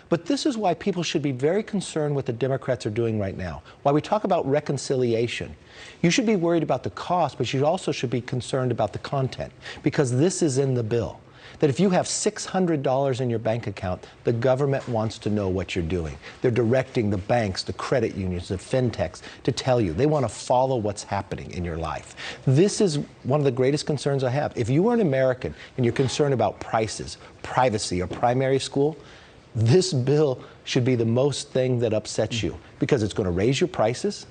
But this is why people should be very concerned what the Democrats are doing right now. While we talk about reconciliation, you should be worried about the cost, but you also should be concerned about the content, because this is in the bill. That if you have $600 in your bank account, the government wants to know what you're doing. They're directing the banks, the credit unions, the fintechs to tell you. They want to follow what's happening in your life. This is one of the greatest concerns I have. If you are an American and you're concerned about prices, privacy, or primary school, this bill should be the most thing that upsets you, because it's going to raise your prices.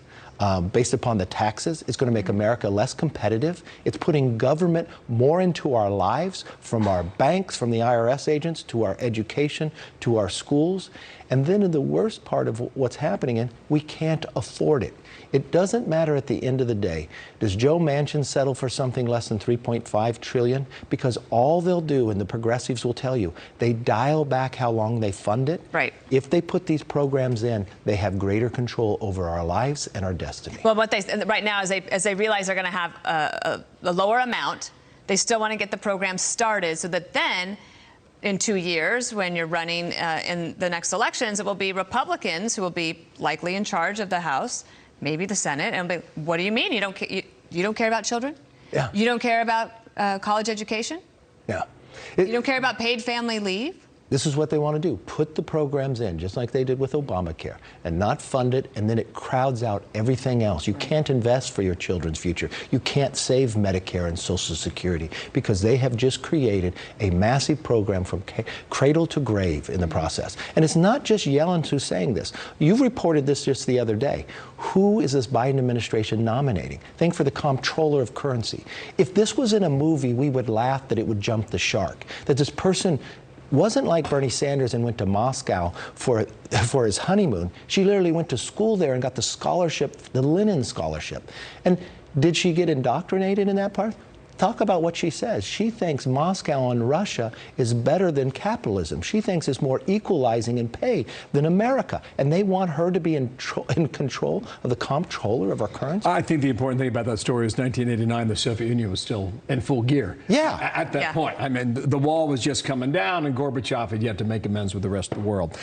Based upon the taxes. It's going to make America less competitive. It's putting government more into our lives, from our banks, from the IRS agents, to our education, to our schools. And then in the worst part of what's happening, we can't afford it. It doesn't matter at the end of the day. Does Joe Manchin settle for something less than $3.5 trillion? Because all they'll do, and the progressives will tell you, they dial back how long they fund it. Right. If they put these programs in, they have greater control over our lives and our destiny. Well, what they right now, as they realize they're going to have a lower amount, they still want to get the program started so that then, in 2 years, when you're running in the next elections, it will be Republicans who will be likely in charge of the House, maybe the Senate, and be, what do you mean? You don't care about children? Yeah. You don't care about college education? Yeah. You don't care about paid family leave? This is what they want to do. Put the programs in, just like they did with Obamacare, and not fund it, and then it crowds out everything else. You can't invest for your children's future. You can't save Medicare and Social Security, because they have just created a massive program from cradle to grave in the process. And it's not just Yellen who's saying this. You've reported this just the other day. Who is this Biden administration nominating? Think for the comptroller of currency. If this was in a movie, we would laugh that it would jump the shark, that this person wasn't like Bernie Sanders and went to Moscow for his honeymoon. She literally went to school there and got the scholarship, the Lenin Scholarship. And did she get indoctrinated in that part? Talk about what she says. She thinks Moscow and Russia is better than capitalism. She thinks it's more equalizing in pay than America. And they want her to be in control of the comptroller of our currency. I think the important thing about that story is 1989, the Soviet Union was still in full gear. Yeah. At that point. I mean, the wall was just coming down, and Gorbachev had yet to make amends with the rest of the world.